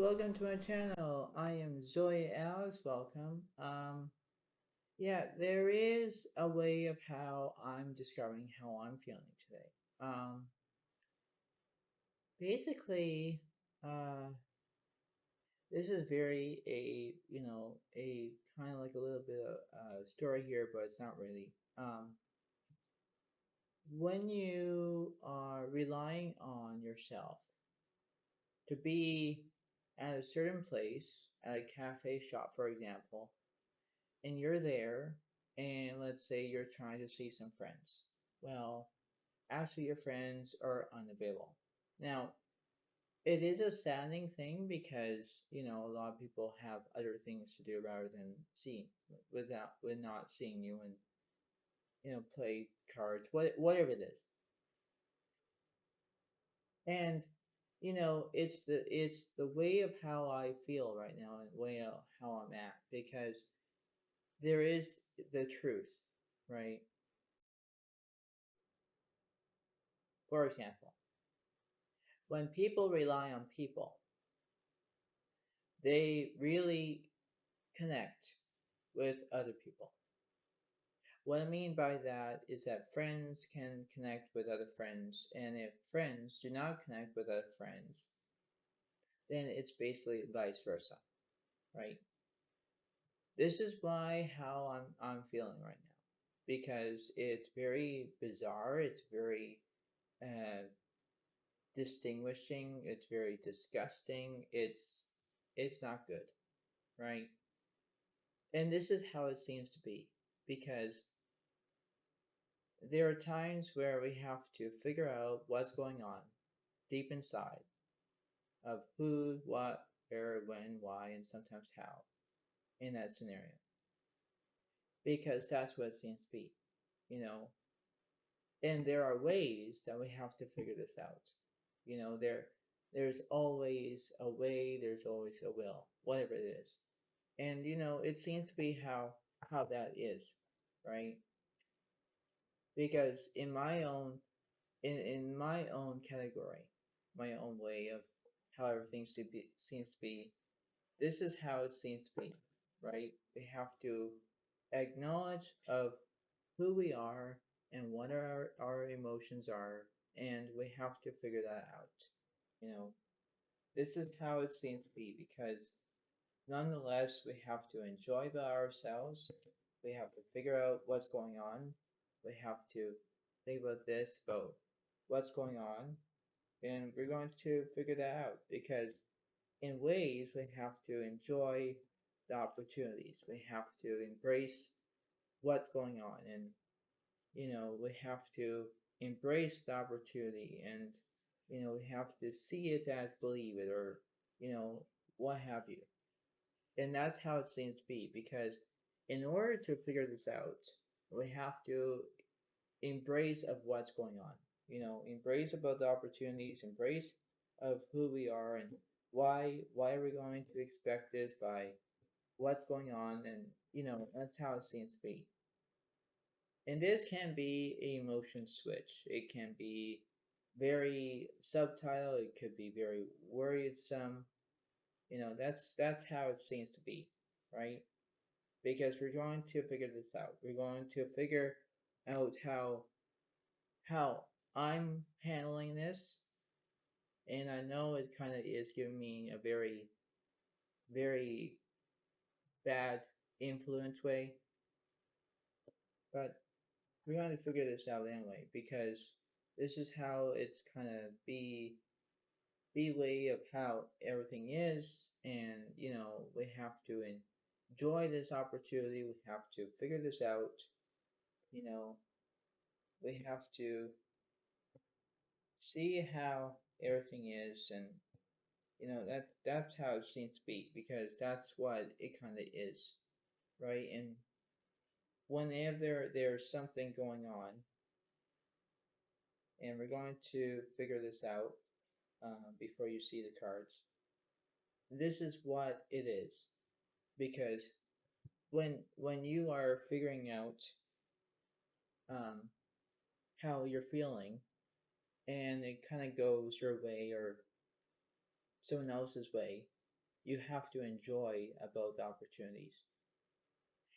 welcome to my channel. I am Zoe Alice. Welcome. Yeah, there is a way of how I'm discovering how I'm feeling today. Um, basically, uh, this is very a kind of like a little bit of story here, but it's not really. When you are relying on yourself to be at a certain place, at a cafe shop, for example, and you're there, and let's say you're trying to see some friends. Well, actually, your friends are unavailable. Now, it is a saddening thing because a lot of people have other things to do rather than seeing with not seeing you and play cards, whatever it is. And it's the way of how I feel right now and way of how I'm at because there is the truth, right? For example, when people rely on people, they really connect with other people. What I mean by that is that friends can connect with other friends, and if friends do not connect with other friends, then it's basically vice versa, right? This is why how I'm feeling right now because it's very bizarre, it's very uh, distinguishing, it's very disgusting, it's not good, right? And this is how it seems to be because there are times where we have to figure out what's going on deep inside of who, what, where, when, why, and sometimes how in that scenario. Because that's what it seems to be, you know. And there are ways that we have to figure this out. There's always a way, there's always a will, whatever it is. And it seems to be how that is, right? Because in my own category, my own way of how everything seems to be, this is how it seems to be, right? We have to acknowledge of who we are and what our emotions are, and we have to figure that out. You know, this is how it seems to be because nonetheless we have to enjoy ourselves. We have to figure out what's going on. We have to think about this, about what's going on, and we're going to figure that out because in ways we have to enjoy the opportunities. We have to embrace what's going on and we have to embrace the opportunity and we have to see it as believe it or you know what have you. And that's how it seems to be because in order to figure this out, we have to embrace of what's going on. Embrace about the opportunities, embrace of who we are and why are we going to expect this by what's going on, and that's how it seems to be. And this can be an emotion switch. It can be very subtle, it could be very worrisome. That's how it seems to be, right? Because we're going to figure this out. We're going to figure out how I'm handling this, and I know it kind of is giving me a very, very bad influence way, but we're going to figure this out anyway because this is how it's kind of be way of how everything is, and we have to enjoy this opportunity. We have to figure this out. You know, we have to see how everything is, and that's how it seems to be because that's what it kind of is, right? And whenever there's something going on, and we're going to figure this out before you see the cards. This is what it is because when you are figuring out um, how you're feeling and it kind of goes your way or someone else's way, you have to enjoy about the opportunities,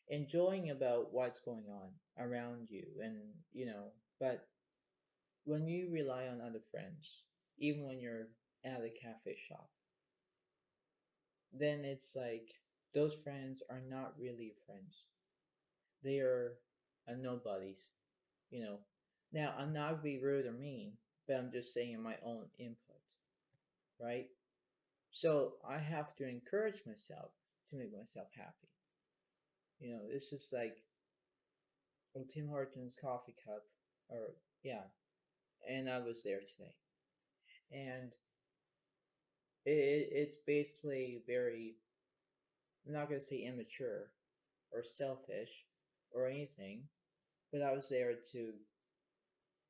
enjoying about what's going on around you, and but when you rely on other friends, even when you're at a cafe shop, then it's like those friends are not really friends. They are nobodies, you know. Now, I'm not being rude or mean, but I'm just saying my own input, right? So I have to encourage myself to make myself happy. This is like Tim Hortons coffee cup, or yeah, and I was there today, and it's basically very, I'm not gonna say immature or selfish or anything, but I was there to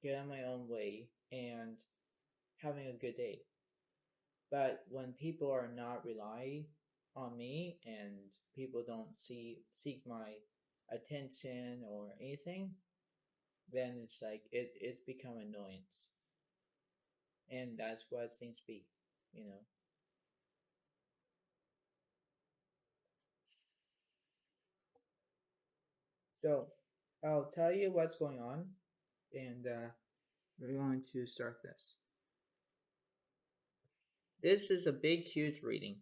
get on my own way and having a good day. But when people are not relying on me and people don't seek my attention or anything, then it's like it's become annoyance. And that's what it seems to be, you know. So I'll tell you what's going on, and we're going to start this. This is a big, huge reading,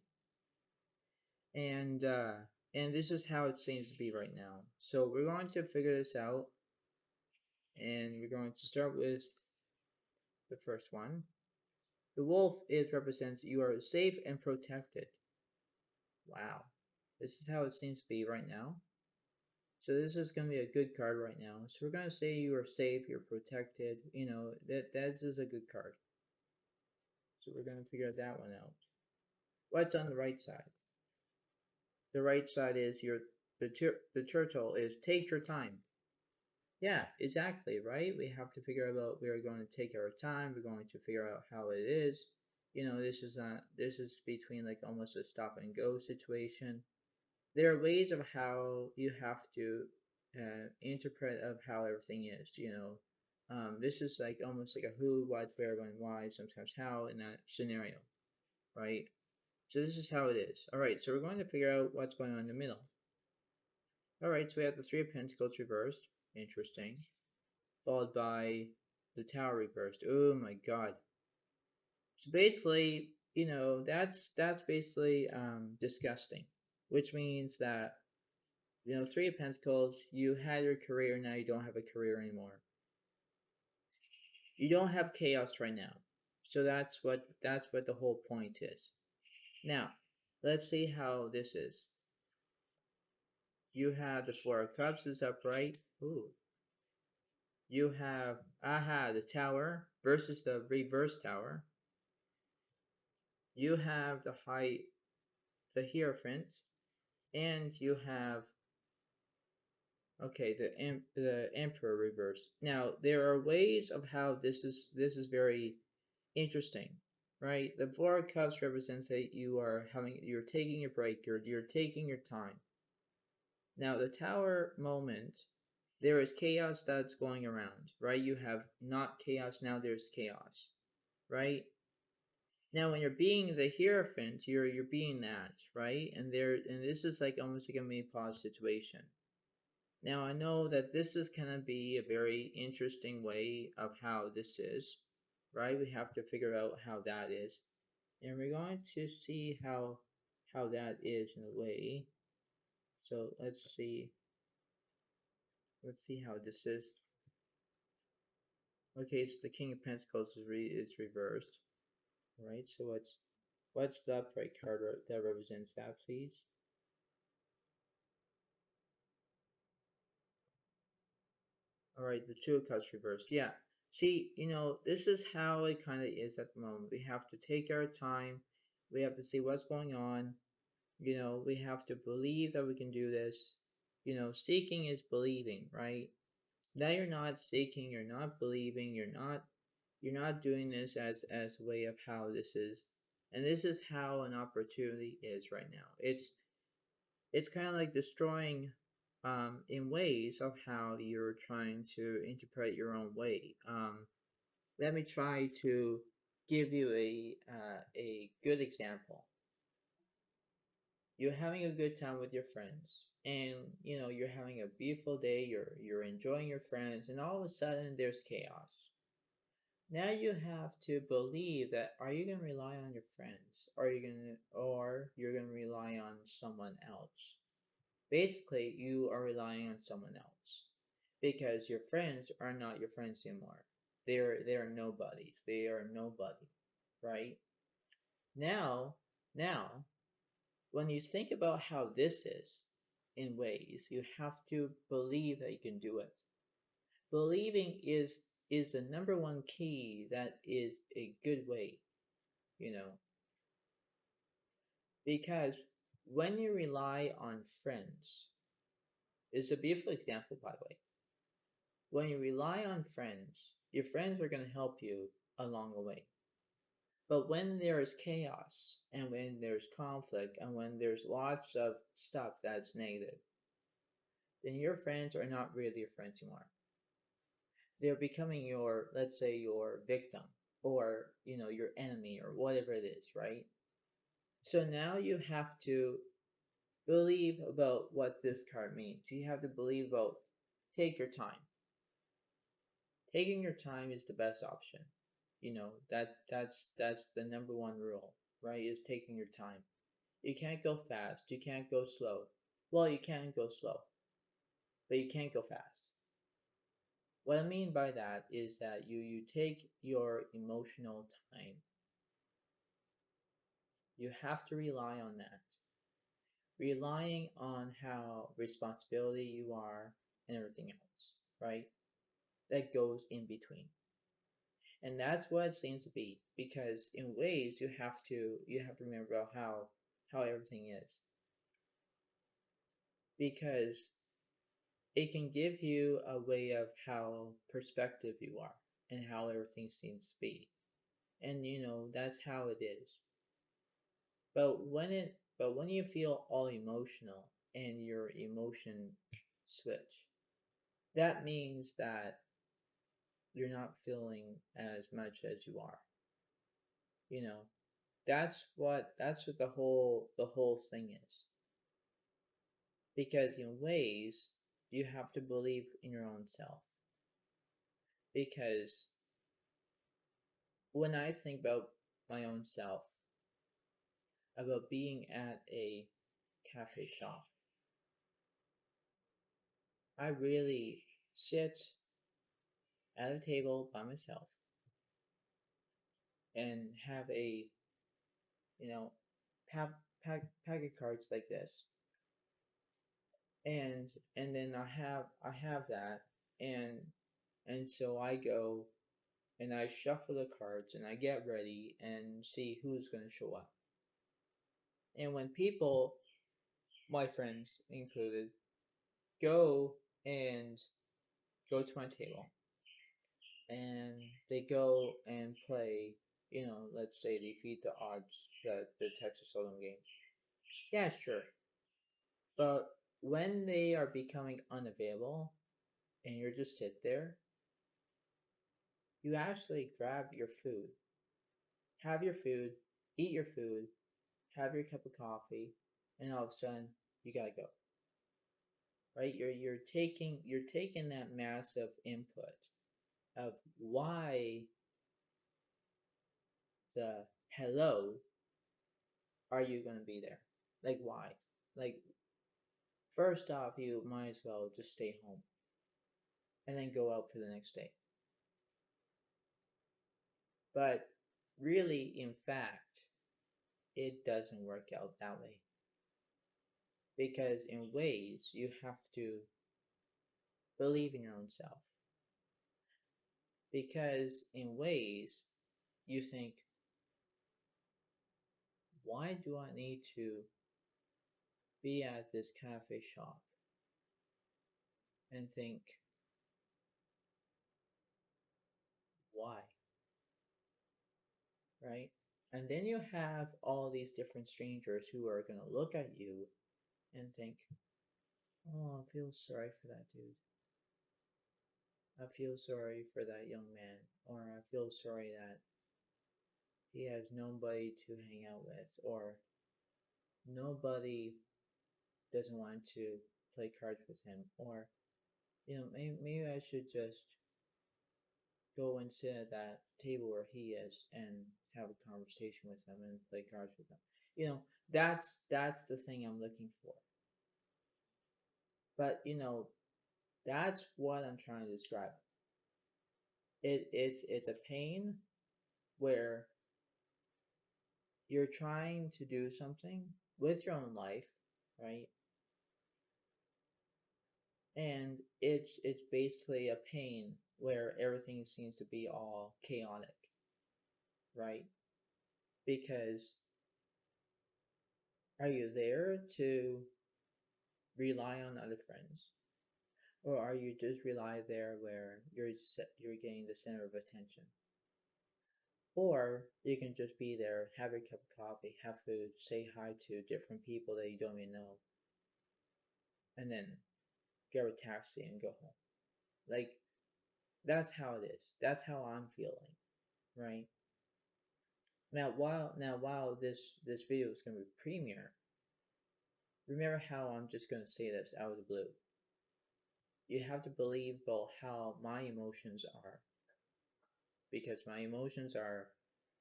and uh, and this is how it seems to be right now. So we're going to figure this out, and we're going to start with the first one. The wolf, it represents you are safe and protected. Wow, this is how it seems to be right now. So this is going to be a good card right now. So we're going to say you are safe, you're protected. That is a good card. So we're going to figure that one out. What's on the right side? The right side is the turtle is take your time. Yeah, exactly, right? We have to figure out we are going to take our time. We're going to figure out how it is. This is between like almost a stop and go situation. There are ways of how you have to interpret of how everything is. This is like almost like a who, what, where, when, why, sometimes how in that scenario, right? So this is how it is. All right, so we're going to figure out what's going on in the middle. All right, so we have the Three of Pentacles reversed. Interesting. Followed by the Tower reversed. Oh my God. So basically, that's basically disgusting, which means that Three of Pentacles, you had your career, now you don't have a career anymore. You don't have chaos right now. So that's what the whole point is. Now, let's see how this is. You have the Four of Cups is upright. Ooh. You have the Tower versus the reverse Tower. You have the Hierophant, and you have okay the Emperor reversed. Now there are ways of how this is very interesting, right? The Four of Cups represents that you're taking a break, you're taking your time. Now the Tower moment, there is chaos that's going around, right? You have not chaos, now there's chaos, right? Now when you're being the Hierophant, you're being that, right? And this is like almost like a mini pause situation. Now I know that this is gonna be a very interesting way of how this is, right? We have to figure out how that is. And we're going to see how that is in a way. So let's see how this is. Okay, it's the King of Pentacles is reversed. Right, so what's the upright card that represents that, please? Alright, the Two of Cups reversed. Yeah. See, this is how it kind of is at the moment. We have to take our time. We have to see what's going on. We have to believe that we can do this. Seeking is believing, right? Now you're not seeking, you're not believing, you're not doing this as a way of how this is. And this is how an opportunity is right now. It's kind of like destroying in ways of how you're trying to interpret your own way. Let me try to give you a good example. You're having a good time with your friends, and you're having a beautiful day, you're enjoying your friends, and all of a sudden there's chaos. Now you have to believe that, are you going to rely on your friends? Or you're going to rely on someone else? Basically, you are relying on someone else because your friends are not your friends anymore. They are nobodies. They are nobody, right? Now, now, when you think about how this is in ways, you have to believe that you can do it. Believing is the number one key that is a good way, you know, because when you rely on friends, it's a beautiful example, by the way. When you rely on friends, your friends are going to help you along the way. But when there is chaos and when there's conflict and when there's lots of stuff that's negative, then your friends are not really your friends anymore. They're becoming your, let's say, your victim or, your enemy or whatever it is, right? So now you have to believe about what this card means. You have to believe about take your time. Taking your time is the best option. That's the number one rule, right? Is taking your time. You can't go fast. You can't go slow. Well, you can go slow, but you can't go fast. What I mean by that is that you take your emotional time. You have to rely on that. Relying on how responsibility you are and everything else, right? That goes in between. And that's what it seems to be, because in ways you have to remember about how everything is. Because it can give you a way of how perspective you are and how everything seems to be. And that's how it is. But when you feel all emotional and your emotion switch, that means that you're not feeling as much as you are. You know, that's what the whole thing is. Because in ways you have to believe in your own self. Because when I think about my own self, about being at a cafe shop, I really sit at a table by myself and have a you know pack pack of cards like this, and then I have that, and so I go and I shuffle the cards and I get ready and see who's going to show up. And when people, my friends included, go and go to my table and they go and play, let's say they feed the odds, the Texas Hold'em game. Yeah, sure. But when they are becoming unavailable and you're just sit there, you actually grab your food, have your food, eat your food, have your cup of coffee, and all of a sudden you gotta go. Right? You're taking that massive input of why the hello are you gonna be there? Like why? Like first off, you might as well just stay home and then go out for the next day. But really, in fact, it doesn't work out that way. Because in ways, you have to believe in your own self. Because in ways, you think, why do I need to be at this cafe shop and think, why? Right? And then you have all these different strangers who are going to look at you and think, oh, I feel sorry for that dude. I feel sorry for that young man. Or I feel sorry that he has nobody to hang out with. Or nobody doesn't want to play cards with him, or maybe I should just go and sit at that table where he is and have a conversation with him and play cards with him. That's the thing I'm looking for. But that's what I'm trying to describe. It's a pain where you're trying to do something with your own life, right? And it's basically a pain where everything seems to be all chaotic, right? Because are you there to rely on other friends, or are you just rely there where you're getting the center of attention? Or you can just be there, have your cup of coffee, have food, say hi to different people that you don't even know, and then get a taxi and go home. Like, that's how it is. That's how I'm feeling, right? Now while this video is gonna be premiere, remember how I'm just gonna say this out of the blue. You have to believe about how my emotions are, because my emotions are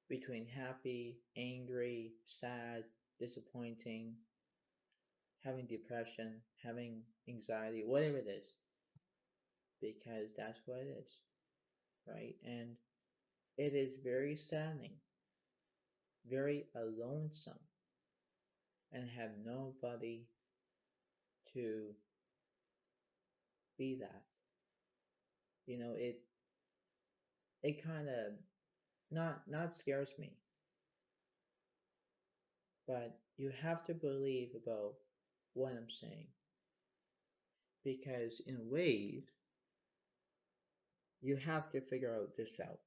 between happy, angry, sad, disappointing, having depression, having anxiety, whatever it is, because that's what it is, right? And it is very saddening, very lonesome, and have nobody to be that. It kind of not scares me, but you have to believe about what I'm saying, because in ways you have to figure out this out.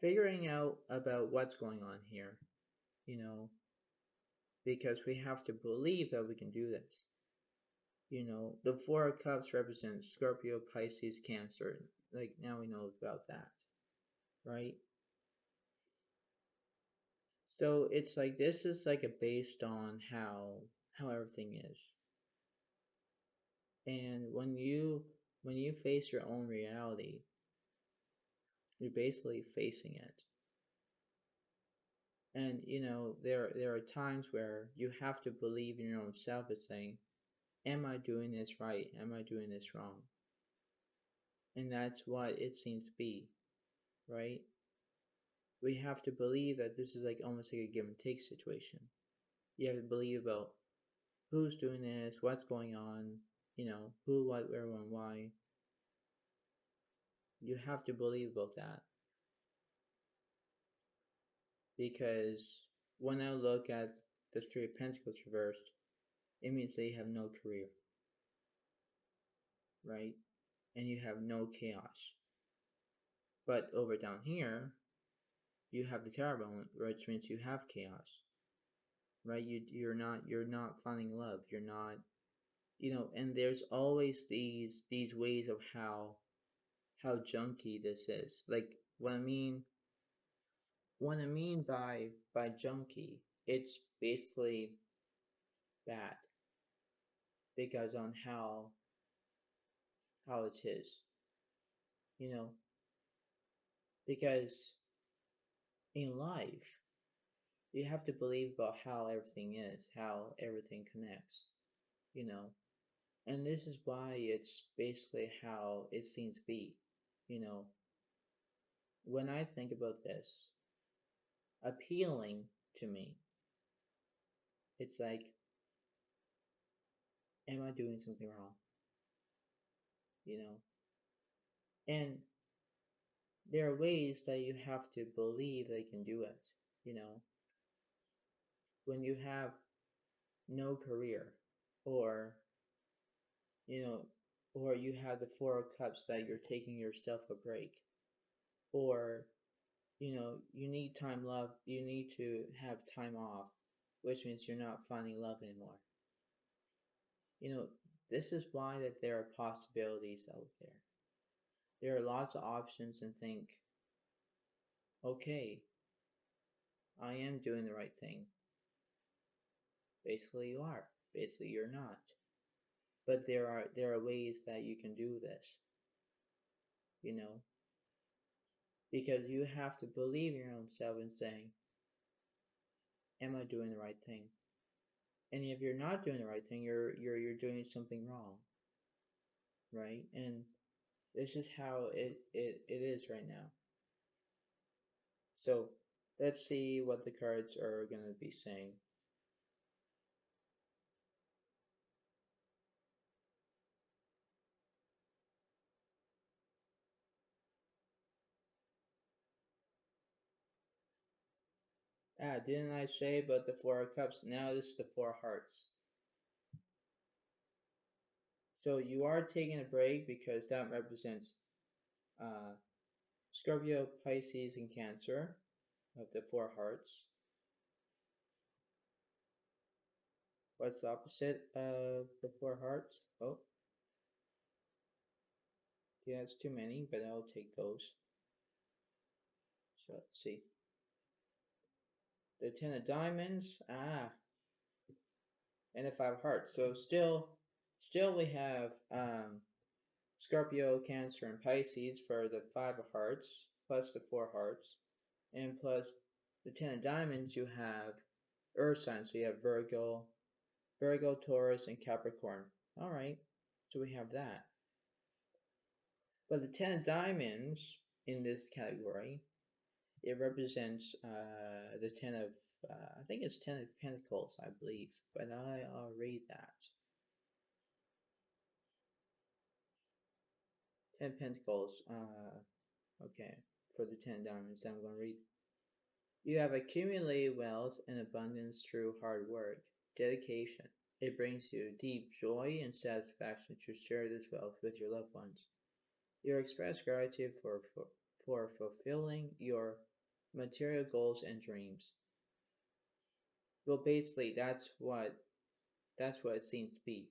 Figuring out about what's going on here, you know, because we have to believe that we can do this. The Four of Cups represents Scorpio, Pisces, Cancer. Like, now we know about that, right? So it's like this is like a based on how everything is. And when you face your own reality, you're basically facing it. And there are times where you have to believe in your own self as saying, am I doing this right? Am I doing this wrong? And that's what it seems to be, right? We have to believe that this is like almost like a give and take situation. You have to believe about who's doing this, what's going on, who, what, where, when, why. You have to believe about that, because when I look at the Three of Pentacles reversed, it means they have no career, right? And you have no chaos. But over down here, you have the Tower moment, which means you have chaos, right? You're not finding love. You're not, and there's always these ways of how junky this is. Like, what I mean by junky, it's basically bad because on how it is, you know, because in life you have to believe about how everything is, how everything connects, you know, and this is why it's basically how it seems to be, you know. When I think about this, appealing to me, it's like, am I doing something wrong? You know, and there are ways that you have to believe they can do it, you know, when you have no career, or you know, or you have the Four of Cups that you're taking yourself a break, or you need you need to have time off, which means you're not finding love anymore. This is why that there are possibilities out there. There are lots of options, and think, okay, I am doing the right thing. Basically, you are. Basically, you're not. But there are ways that you can do this, you know, because you have to believe in your own self and saying, "Am I doing the right thing?" And if you're not doing the right thing, you're doing something wrong, right? And this is how it is right now. So let's see what the cards are going to be saying. Ah, didn't I say about the Four of Cups? Now this is the Four of Hearts. So you are taking a break because that represents uh, Scorpio, Pisces, and Cancer of the Four Hearts. What's the opposite of the Four Hearts? Oh, yeah, it's too many, but I'll take those. So let's see. The Ten of Diamonds, and the Five of Hearts. So still we have Scorpio, Cancer, and Pisces for the Five of Hearts, plus the Four Hearts, and plus the Ten of Diamonds. You have Earth signs. So you have Virgo, Taurus, and Capricorn. All right, so we have that. But the Ten of Diamonds in this category, it represents the ten of, I think it's Ten of Pentacles, I believe, but I'll read that. Ten Pentacles, okay, for the Ten of Diamonds, I'm going to read. You have accumulated wealth and abundance through hard work, dedication. It brings you deep joy and satisfaction to share this wealth with your loved ones. You express gratitude for fulfilling your material goals and dreams. Well, basically, that's what it seems to be,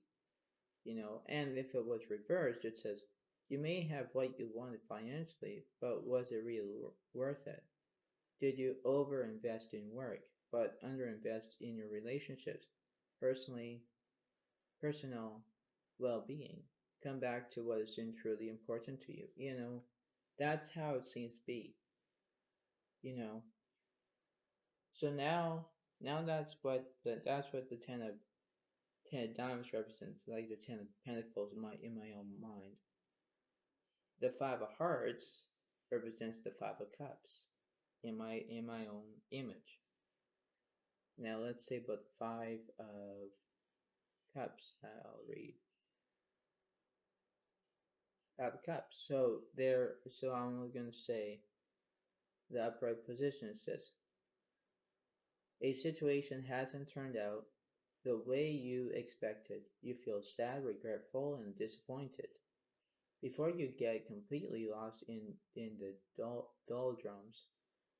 you know. And if it was reversed, it says you may have what you wanted financially, but was it really worth it? Did you overinvest in work, but underinvest in your relationships, personal well-being? Come back to what is truly important to you. You know, that's how it seems to be. You know, so now that's what the ten of diamonds represents, like the ten of pentacles in my own mind. The five of hearts represents the five of cups in my own image. Now let's say about the five of cups. I'll read five of cups. So I'm only going to say the upright position. It says a situation hasn't turned out the way you expected. You feel sad, regretful, and disappointed. Before you get completely lost in the doldrums,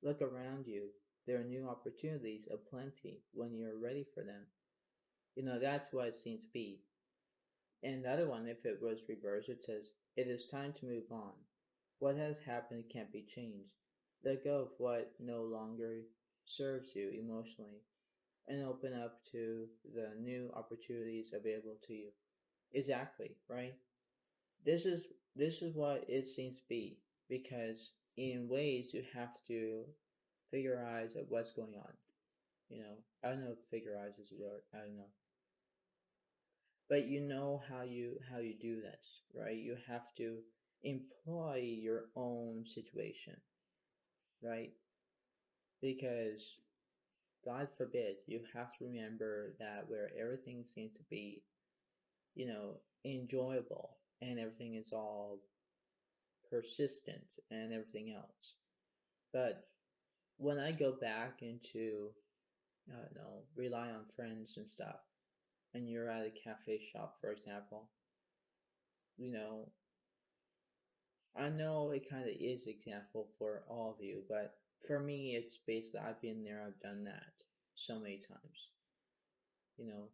look around you. There are new opportunities aplenty when you're ready for them. You know, that's what it seems to be. And the other one, if it was reversed, it says, it is time to move on. What has happened can't be changed. Let go of what no longer serves you emotionally and open up to the new opportunities available to you. Exactly, right? This is what it seems to be, because in ways you have to figure out what's going on. You know, I don't know if figure out is a word. I don't know, but you know how you do this, right? You have to employ your own situation, right? Because God forbid, you have to remember that where everything seems to be, you know, enjoyable and everything is all persistent and everything else. But when I go back into, I don't know, rely on friends and stuff, and you're at a cafe shop, for example, you know, I know it kind of is example for all of you, but for me, it's basically I've been there, I've done that so many times, you know,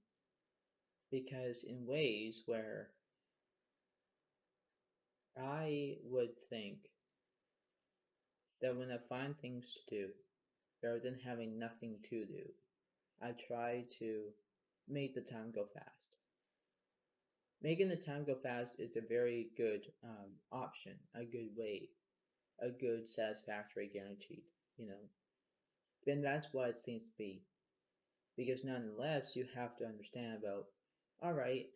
because in ways where I would think that when I find things to do, rather than having nothing to do. I try to make the time go fast. Making the time go fast is a very good option, a good way, a good satisfactory guaranteed, you know. And that's what it seems to be. Because nonetheless, you have to understand about, all right,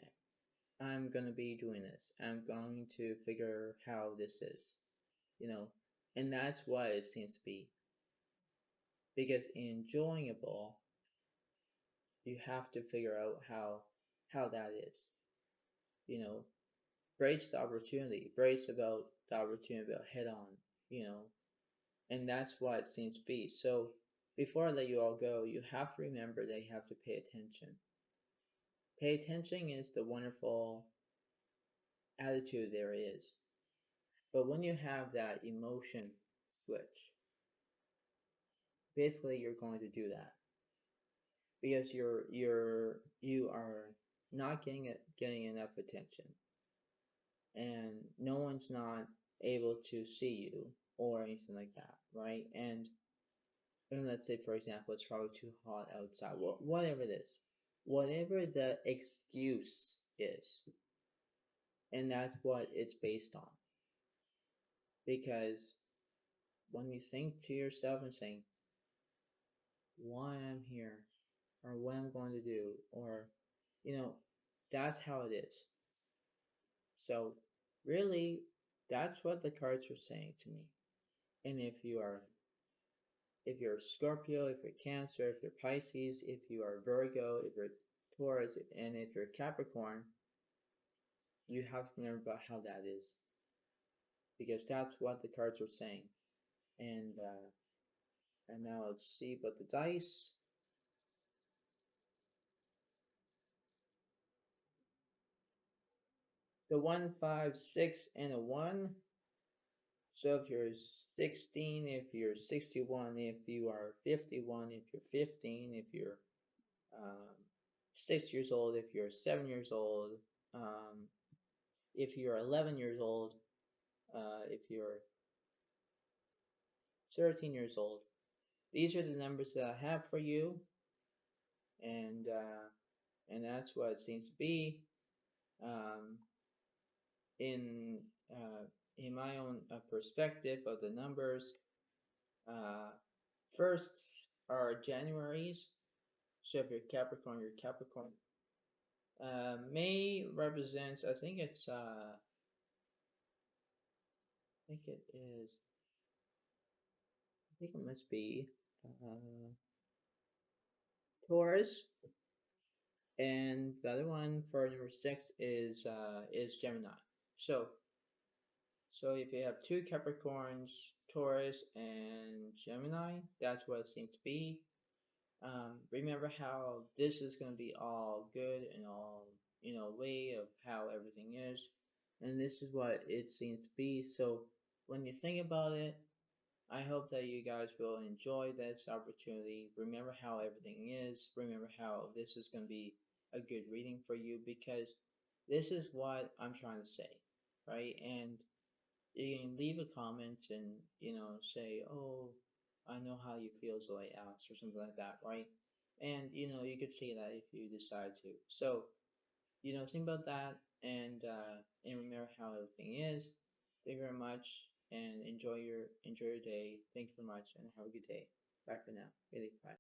I'm going to be doing this. I'm going to figure how this is, you know. And that's what it seems to be. Because enjoyable, you have to figure out how that is, you know. Brace the opportunity, brace about the opportunity about head on, you know. And that's what it seems to be. So before I let you all go, you have to remember that you have to pay attention. Pay attention is the wonderful attitude there is. But when you have that emotion switch, basically you're going to do that because you are not getting enough attention, and no one's not able to see you or anything like that, right? And let's say, for example, it's probably too hot outside, whatever it is, whatever the excuse is, and that's what it's based on. Because when you think to yourself and saying, why I'm here, or what I'm going to do, or, you know, that's how it is. So, really, that's what the cards are saying to me. And if you're Scorpio, if you're Cancer, if you're Pisces, if you are Virgo, if you're Taurus, and if you're Capricorn, you have to remember about how that is, because that's what the cards are saying. And now let's see about the dice. The 1, 5, 6, and a 1. So if you're 16, if you're 61, if you are 51, if you're 15, if you're 6 years old, if you're 7 years old, if you're 11 years old, if you're 13 years old. These are the numbers that I have for you, and that's what it seems to be. Um, in uh, in my own perspective of the numbers, uh, firsts are Januaries. So if you're Capricorn, you're Capricorn. May represents, I think it is, I think it must be Taurus, and the other one for number 6 is Gemini. So if you have two Capricorns, Taurus, and Gemini, that's what it seems to be. Remember how this is going to be all good and all, way of how everything is. And this is what it seems to be. So when you think about it, I hope that you guys will enjoy this opportunity. Remember how everything is. Remember how this is going to be a good reading for you, because this is what I'm trying to say, right? And you can leave a comment and, say, oh, I know how you feel, Zoe Alex, or something like that, right? And, you could say that if you decide to. So, think about that, and remember how everything is. Thank you very much, and enjoy your day. Thank you very much, and have a good day. Bye for now. Really, bye.